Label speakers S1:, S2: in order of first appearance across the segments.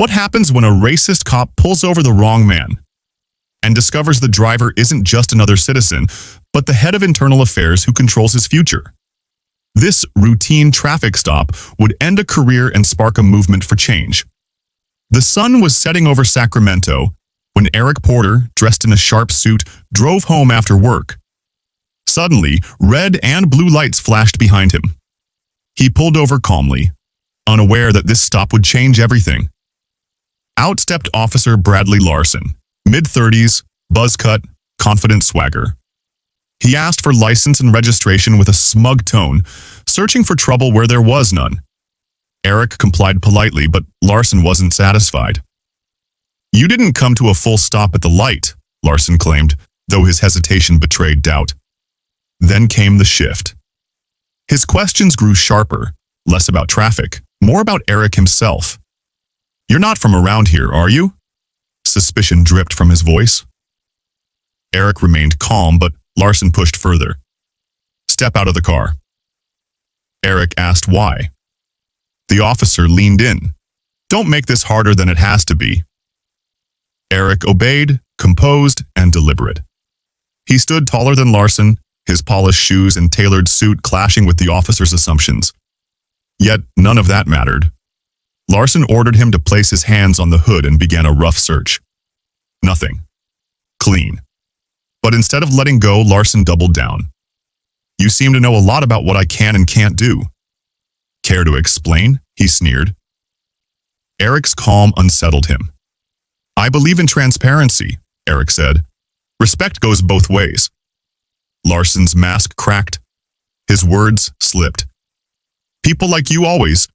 S1: What happens when a racist cop pulls over the wrong man and discovers the driver isn't just another citizen, but the head of internal affairs who controls his future? This routine traffic stop would end a career and spark a movement for change. The sun was setting over Sacramento when Eric Porter, dressed in a sharp suit, drove home after work. Suddenly, red and blue lights flashed behind him. He pulled over calmly, unaware that this stop would change everything. Out stepped Officer Bradley Larson, mid-30s, buzz cut, confident swagger. He asked for license and registration with a smug tone, searching for trouble where there was none. Eric complied politely, but Larson wasn't satisfied. "You didn't come to a full stop at the light," Larson claimed, though his hesitation betrayed doubt. Then came the shift. His questions grew sharper, less about traffic, more about Eric himself. "You're not from around here, are you?" Suspicion dripped from his voice. Eric remained calm, but Larson pushed further. "Step out of the car." Eric asked why. The officer leaned in. "Don't make this harder than it has to be." Eric obeyed, composed and deliberate. He stood taller than Larson, his polished shoes and tailored suit clashing with the officer's assumptions. Yet none of that mattered. Larson ordered him to place his hands on the hood and began a rough search. Nothing. Clean. But instead of letting go, Larson doubled down. "You seem to know a lot about what I can and can't do." "Care to explain?" he sneered. Eric's calm unsettled him. "I believe in transparency," Eric said. "Respect goes both ways." Larson's mask cracked. His words slipped. "People like you always."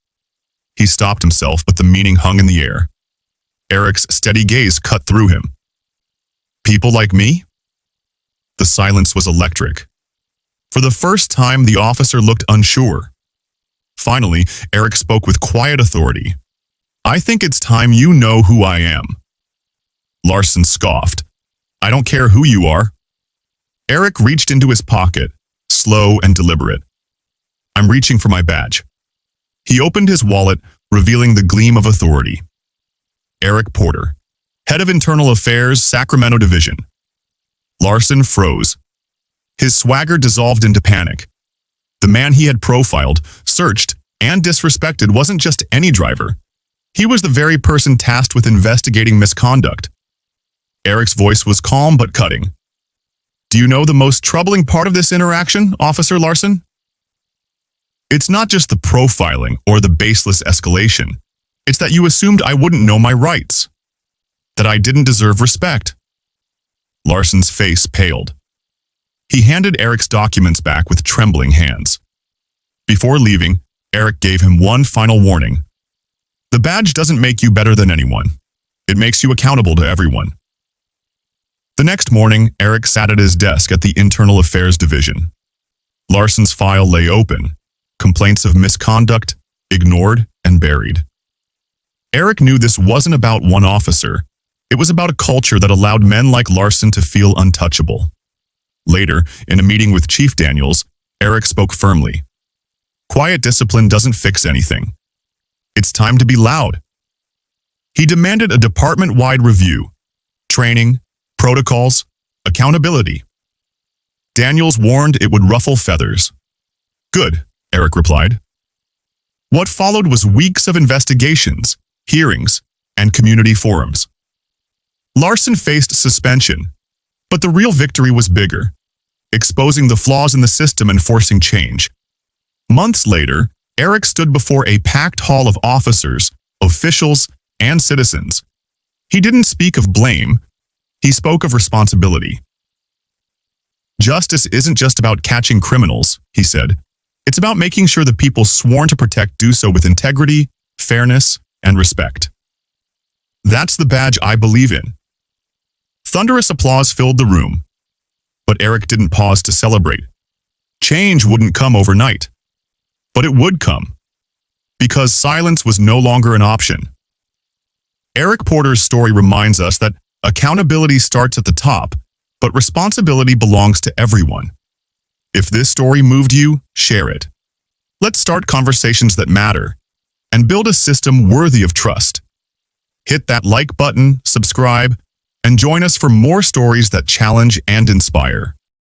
S1: He stopped himself, but the meaning hung in the air. Eric's steady gaze cut through him. "People like me?" The silence was electric. For the first time, the officer looked unsure. Finally, Eric spoke with quiet authority. "I think it's time you know who I am." Larson scoffed. "I don't care who you are." Eric reached into his pocket, slow and deliberate. "I'm reaching for my badge." He opened his wallet, revealing the gleam of authority. Eric Porter, Head of Internal Affairs, Sacramento Division. Larson froze. His swagger dissolved into panic. The man he had profiled, searched, and disrespected wasn't just any driver. He was the very person tasked with investigating misconduct. Eric's voice was calm but cutting. "Do you know the most troubling part of this interaction, Officer Larson? It's not just the profiling or the baseless escalation. It's that you assumed I wouldn't know my rights. That I didn't deserve respect." Larson's face paled. He handed Eric's documents back with trembling hands. Before leaving, Eric gave him one final warning. "The badge doesn't make you better than anyone. It makes you accountable to everyone." The next morning, Eric sat at his desk at the Internal Affairs Division. Larson's file lay open, complaints of misconduct, ignored and buried. Eric knew this wasn't about one officer. It was about a culture that allowed men like Larson to feel untouchable. Later, in a meeting with Chief Daniels, Eric spoke firmly. "Quiet discipline doesn't fix anything. It's time to be loud." He demanded a department-wide review, training, protocols, accountability. Daniels warned it would ruffle feathers. "Good," Eric replied. What followed was weeks of investigations, hearings, and community forums. Larson faced suspension, but the real victory was bigger, exposing the flaws in the system and forcing change. Months later, Eric stood before a packed hall of officers, officials, and citizens. He didn't speak of blame. He spoke of responsibility. "Justice isn't just about catching criminals," he said. "It's about making sure the people sworn to protect do so with integrity, fairness, and respect. That's the badge I believe in." Thunderous applause filled the room. But Eric didn't pause to celebrate. Change wouldn't come overnight. But it would come. Because silence was no longer an option. Eric Porter's story reminds us that accountability starts at the top, but responsibility belongs to everyone. If this story moved you, share it. Let's start conversations that matter and build a system worthy of trust. Hit that like button, subscribe, and join us for more stories that challenge and inspire.